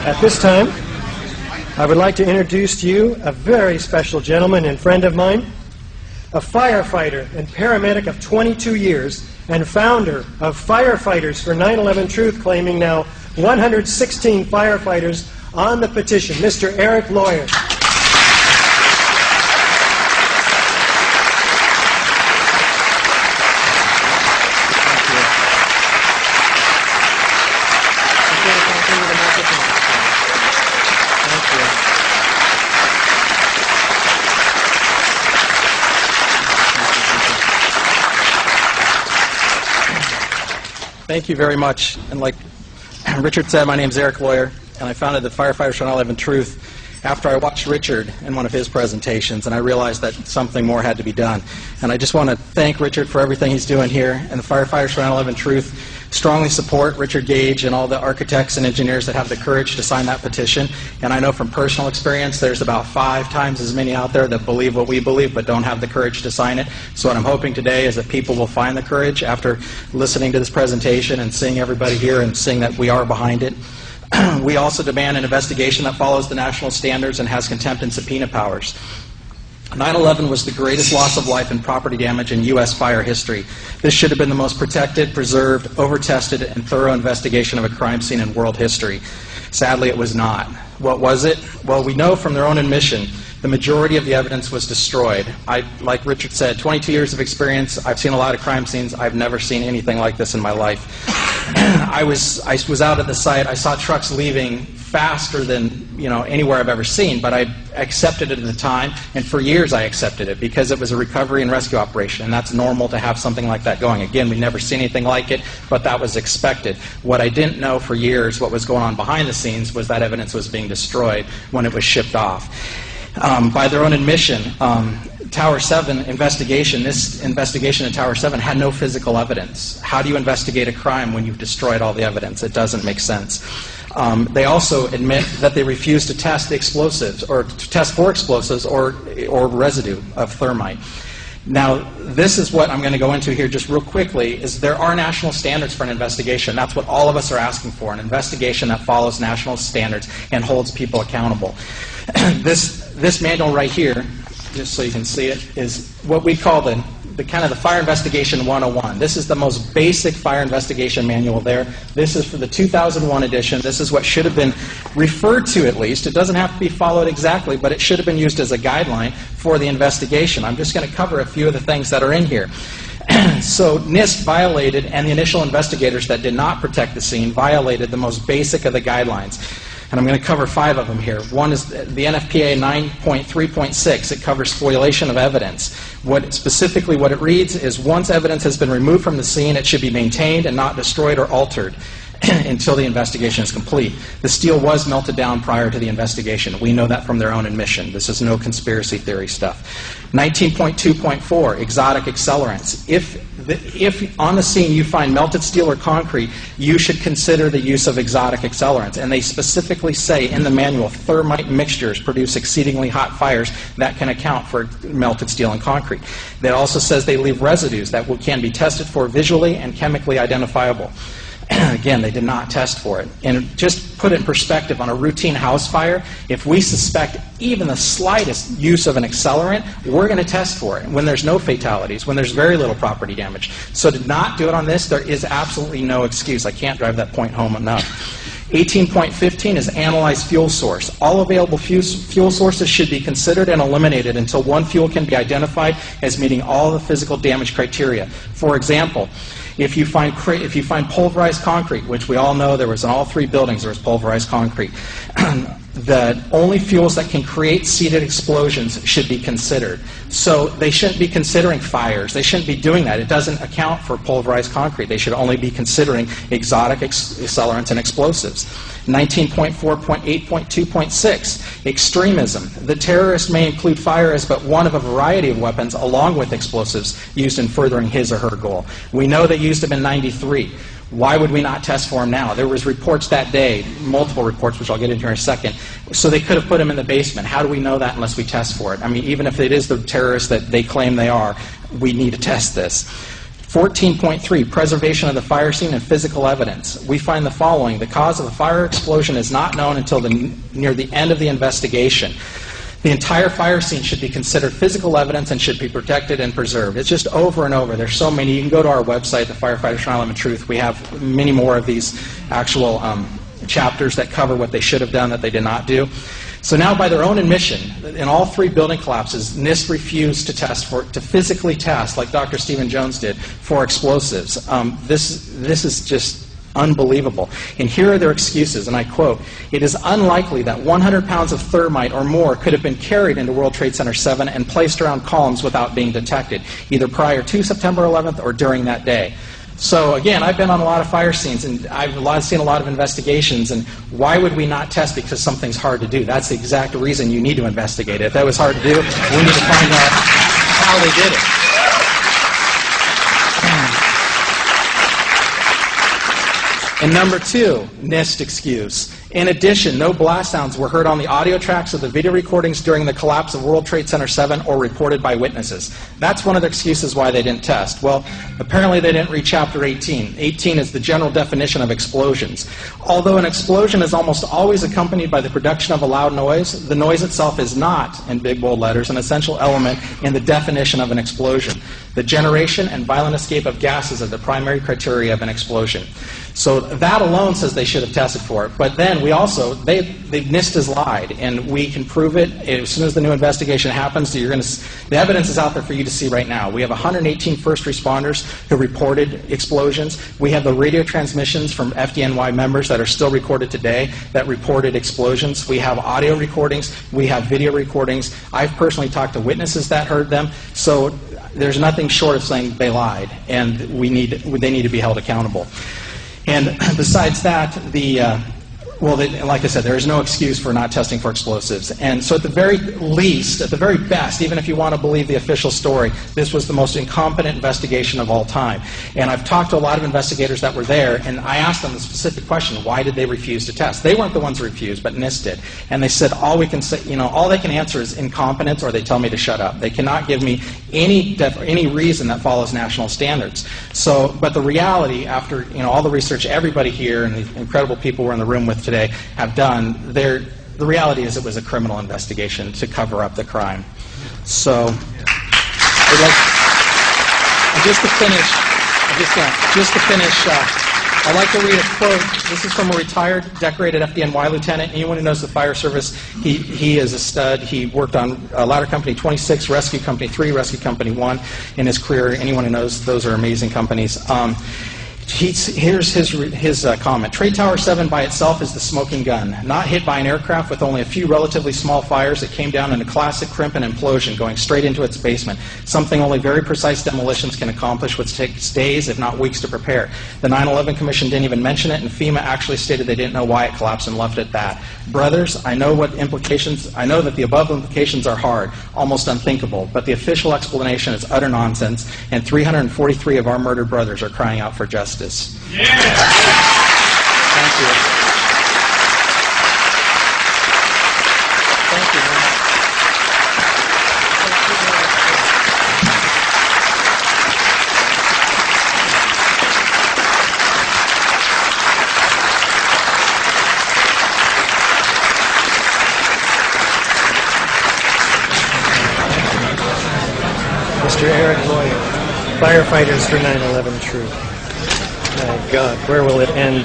At this time, I would like to introduce to you a very special gentleman and friend of mine, a firefighter and paramedic of 22 years and founder of Firefighters for 9/11 Truth, claiming now 116 firefighters on the petition, Mr. Erik Lawyer. Thank you very much. And like Richard said, my name is Erik Lawyer, and I founded the Firefighters for 9/11 Truth after I watched Richard in one of his presentations, and I realized that something more had to be done. And I just want to thank Richard for everything he's doing here, and the Firefighters for 9/11 Truth strongly support Richard Gage and all the architects and engineers that have the courage to sign that petition. And I know from personal experience there's about 5 times as many out there that believe what we believe but don't have the courage to sign it. So what I'm hoping today is that people will find the courage after listening to this presentation and seeing everybody here and seeing that we are behind it. We also demand an investigation that follows the national standards and has contempt and subpoena powers. 9/11 was the greatest loss of life and property damage in U.S. fire history. This should have been the most protected, preserved, over-tested, and thorough investigation of a crime scene in world history. Sadly, it was not. What was it? Well, we know from their own admission the majority of the evidence was destroyed. Like Richard said, 22 years of experience. I've seen a lot of crime scenes. I've never seen anything like this in my life. I was out at the site. I saw trucks leaving faster than anywhere I've ever seen, but I accepted it at the time, and for years I accepted it because it was a recovery and rescue operation, and that's normal to have something like that going. Again, we've never seen anything like it, but that was expected. What I didn't know for years, what was going on behind the scenes, was that evidence was being destroyed when it was shipped off. By their own admission, Tower 7 investigation, this investigation in Tower 7 had no physical evidence. How do you investigate a crime when you've destroyed all the evidence? It doesn't make sense. They also admit that they refused to test the explosives, or to test for explosives or residue of thermite. Now, this is what I'm going to go into here just real quickly, is there are national standards for an investigation. That's what all of us are asking for, an investigation that follows national standards and holds people accountable. This manual right here, just so you can see it, is what we call the Fire Investigation 101. This is the most basic fire investigation manual there. This is for the 2001 edition. This is what should have been referred to, at least. It doesn't have to be followed exactly, but it should have been used as a guideline for the investigation. I'm just going to cover a few of the things that are in here. So NIST violated, and the initial investigators that did not protect the scene violated the most basic of the guidelines. And I'm going to cover 5 of them here. One is the NFPA 9.3.6. It covers spoliation of evidence. Specifically what it reads is, once evidence has been removed from the scene, it should be maintained and not destroyed or altered until the investigation is complete. The steel was melted down prior to the investigation. We know that from their own admission. This is no conspiracy theory stuff. 19.2.4, exotic accelerants. If on the scene you find melted steel or concrete, you should consider the use of exotic accelerants. And they specifically say in the manual, thermite mixtures produce exceedingly hot fires that can account for melted steel and concrete. That also says they leave residues that can be tested for visually and chemically identifiable. Again, they did not test for it. And just put it in perspective, on a routine house fire, if we suspect even the slightest use of an accelerant, we're going to test for it when there's no fatalities, when there's very little property damage. So to not do it on this, there is absolutely no excuse. I can't drive that point home enough. 18.15 is analyze fuel source. All available fuel sources should be considered and eliminated until one fuel can be identified as meeting all the physical damage criteria. For example, if you find pulverized concrete, which we all know there was in all 3 buildings, there was pulverized concrete, the only fuels that can create seeded explosions should be considered. So they shouldn't be considering fires. They shouldn't be doing that. It doesn't account for pulverized concrete. They should only be considering exotic accelerants and explosives. 19.4.8.2.6, extremism. The terrorist may include fire as but one of a variety of weapons along with explosives used in furthering his or her goal. We know they used them in '93. Why would we not test for them now? There was reports that day, multiple reports, which I'll get into in a second. So they could have put them in the basement. How do we know that unless we test for it? I mean, even if it is the terrorists that they claim they are, we need to test this. 14.3, preservation of the fire scene and physical evidence. We find the following. The cause of a fire explosion is not known until near the end of the investigation. The entire fire scene should be considered physical evidence and should be protected and preserved. It's just over and over. There's so many. You can go to our website, the Firefighters for 9/11 Truth. We have many more of these actual chapters that cover what they should have done that they did not do. So now, by their own admission, in all 3 building collapses, NIST refused to physically test, like Dr. Stephen Jones did, for explosives. This is just unbelievable. And here are their excuses, and I quote, "It is unlikely that 100 pounds of thermite or more could have been carried into World Trade Center 7 and placed around columns without being detected, either prior to September 11th or during that day." So again, I've been on a lot of fire scenes, and I've seen a lot of investigations, and why would we not test because something's hard to do? That's the exact reason you need to investigate it. If that was hard to do, we need to find out how they did it. And number 2, NIST excuse. In addition, no blast sounds were heard on the audio tracks of the video recordings during the collapse of World Trade Center 7 or reported by witnesses. That's one of the excuses why they didn't test. Well, apparently they didn't read Chapter 18. 18 is the general definition of explosions. Although an explosion is almost always accompanied by the production of a loud noise, the noise itself is not, in big bold letters, an essential element in the definition of an explosion. The generation and violent escape of gases are the primary criteria of an explosion. So that alone says they should have tested for it. But then we also, NIST has lied, and we can prove it as soon as the new investigation happens. The evidence is out there for you to see right now. We have 118 first responders who reported explosions. We have the radio transmissions from FDNY members that are still recorded today that reported explosions. We have audio recordings. We have video recordings. I've personally talked to witnesses that heard them. So there's nothing short of saying they lied, and they need to be held accountable. And besides that, like I said, there is no excuse for not testing for explosives. And so at the very least, at the very best, even if you want to believe the official story, this was the most incompetent investigation of all time. And I've talked to a lot of investigators that were there, and I asked them the specific question, why did they refuse to test? They weren't the ones who refused, but NIST did. And they said, all they can answer is incompetence, or they tell me to shut up. They cannot give me any reason that follows national standards. So, but the reality, after all the research everybody here and the incredible people we're in the room with today have done, the reality is it was a criminal investigation to cover up the crime. So, just to finish, I'd like to read a quote. This is from a retired, decorated FDNY lieutenant. Anyone who knows the fire service, he is a stud. He worked on Ladder Company 26, Rescue Company 3, Rescue Company 1 in his career. Anyone who knows, those are amazing companies. Here's his comment. Trade Tower 7 by itself is the smoking gun, not hit by an aircraft with only a few relatively small fires that came down in a classic crimp and implosion, going straight into its basement, something only very precise demolitions can accomplish, which takes days, if not weeks, to prepare. The 9/11 Commission didn't even mention it, and FEMA actually stated they didn't know why it collapsed and left it at that. Brothers, I know that the above implications are hard, almost unthinkable, but the official explanation is utter nonsense, and 343 of our murdered brothers are crying out for justice. Yeah. Thank you. Thank you. Mr. Erik Loyer, Firefighters for 9/11 Truth. My God, where will it end?